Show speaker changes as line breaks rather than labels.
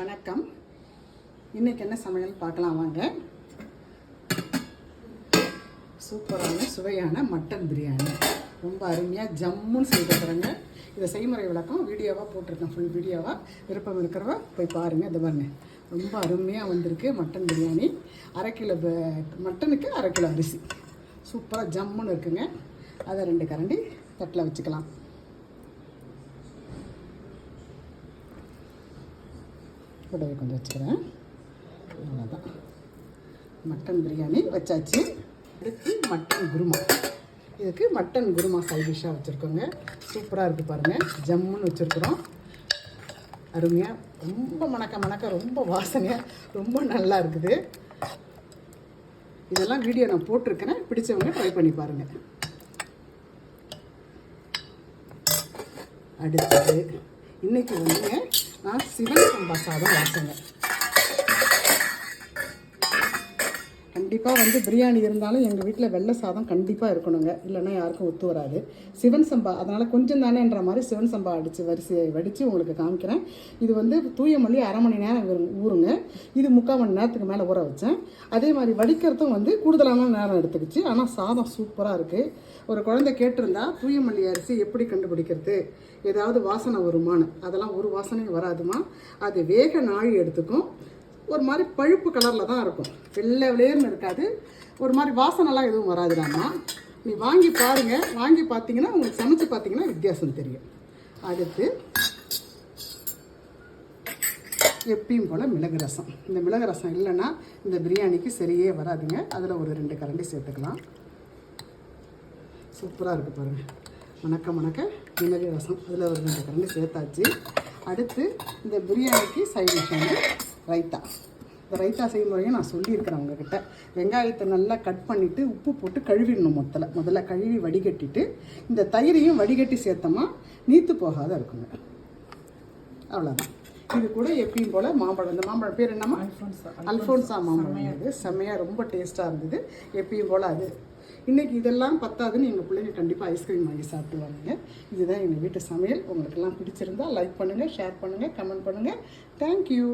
வணக்கம். இன்றைக்கி என்ன சமையல் பார்க்கலாம் வாங்க. சூப்பரான சுவையான மட்டன் பிரியாணி ரொம்ப அருமையாக ஜம்முன்னு செய்து தரேங்க. இதை செய்முறை விளக்கம் வீடியோவாக போட்டிருக்கேன், ஃபுல் வீடியோவாக. விருப்பம் இருக்கிறவ போய் பாருங்கள். இது பாருங்க, ரொம்ப அருமையாக வந்திருக்கு மட்டன் பிரியாணி. அரை கிலோ மட்டனுக்கு அரை கிலோ அரிசி சூப்பராக ஜம்முன்னு இருக்குங்க. அதை 2 கரண்டி தட்டில் வச்சுக்கலாம். கூடவே கொஞ்சம் வச்சுக்கிறேன். அவ்வளோதான், மட்டன் பிரியாணி வச்சாச்சு. இதுக்கு மட்டன் குருமா, இதுக்கு மட்டன் குருமா சைட் டிஷ்ஷாக வச்சுருக்கோங்க. சூப்பராக இருக்குது பாருங்கள், ஜம்முன்னு வச்சுருக்குறோம். அருமையாக ரொம்ப மணக்க ரொம்ப வாசனையாக ரொம்ப நல்லா இருக்குது. இதெல்லாம் வீடியோ நான் போட்டிருக்கிறேன், பிடிச்சவங்க ட்ரை பண்ணி பாருங்கள். அடுத்தது இன்றைக்கி வந்துங்க நான் சிவன் சம்பா சாதம் வாசங்க. கண்டிப்பாக பிரியாணி இருந்தாலும் எங்கள் வீட்டில் வெள்ளை சாதம் கண்டிப்பாக இருக்கணுங்க, இல்லைன்னா யாருக்கும் ஒத்து வராது. சிவன் சம்பா அதனால் கொஞ்சம் தானேன்ற மாதிரி சிவன் சம்பா வடித்து உங்களுக்கு காமிக்கிறேன். இது தூய மல்லி 1/2 மணி நேரம் ஊறுங்க. இது 3/4 மணி நேரத்துக்கு மேலே ஊற வச்சேன். அதே மாதிரி வடிக்கிறதும் கூடுதலான நேரம் எடுத்துக்கிச்சு. ஆனால் சாதம் சூப்பராக இருக்குது. ஒரு குழந்தை கேட்டிருந்தா தூய மல்லி அரிசி எப்படி கண்டுபிடிக்கிறது, ஏதாவது வாசனை வருமானு. அதெல்லாம் ஒரு வாசனையும் வராதுமா. அது வேக நாழி எடுத்துக்கும். ஒரு மாதிரி பழுப்பு கலரில் தான் இருக்கும், வெள்ளை விளையர்னு இருக்காது. ஒரு மாதிரி வாசனைலாம் எதுவும் வராதுடாமா. நீ வாங்கி பாருங்கள், வாங்கி பார்த்தீங்கன்னா உங்களுக்கு சமைச்சு பார்த்தீங்கன்னா வித்தியாசம் தெரியும். அடுத்து எப்பயும் போல் மிளகு ரசம். இந்த மிளகு ரசம் இல்லைன்னா இந்த பிரியாணிக்கு சரியே வராதுங்க. அதில் ஒரு 2 கரண்டி சேர்த்துக்கலாம். சூப்பராக இருக்குது பாருங்கள், மணக்க மிளகு ரசம். அதில் ஒரு 2 கரண்டி சேர்த்தாச்சு. அடுத்து இந்த பிரியாணிக்கு சைட் டிஷ் ரைத்தா. இந்த ரைத்தா செய்முறையும் நான் சொல்லியிருக்கிறேன் உங்ககிட்ட. வெங்காயத்தை நல்லா கட் பண்ணிவிட்டு உப்பு போட்டு கழுவிடணும். முதல்ல கழுவி வடிகட்டிட்டு இந்த தயிரையும் வடிகட்டி சேர்த்தோமா நீத்து போகாத இருக்குங்க. அவ்வளோதான். இது கூட எப்பயும் போல் மாம்பழம், இந்த மாம்பழம் பேர் என்னம்மா? அல்ஃபோன்சா மாம்பழம். இது செம்மையாக ரொம்ப டேஸ்ட்டாக இருந்தது. எப்பயும் போல் அது. இன்றைக்கி இதெல்லாம் பத்தாதுன்னு எங்கள் பிள்ளைங்க கண்டிப்பாக ஐஸ்கிரீம் வாங்கி சாப்பிடுவாங்க. இதுதான் எங்கள் வீட்டு சமையல். உங்களுக்கெல்லாம் பிடிச்சிருந்தால் லைக் பண்ணுங்கள், ஷேர் பண்ணுங்கள், கமெண்ட் பண்ணுங்கள். தேங்க்யூ.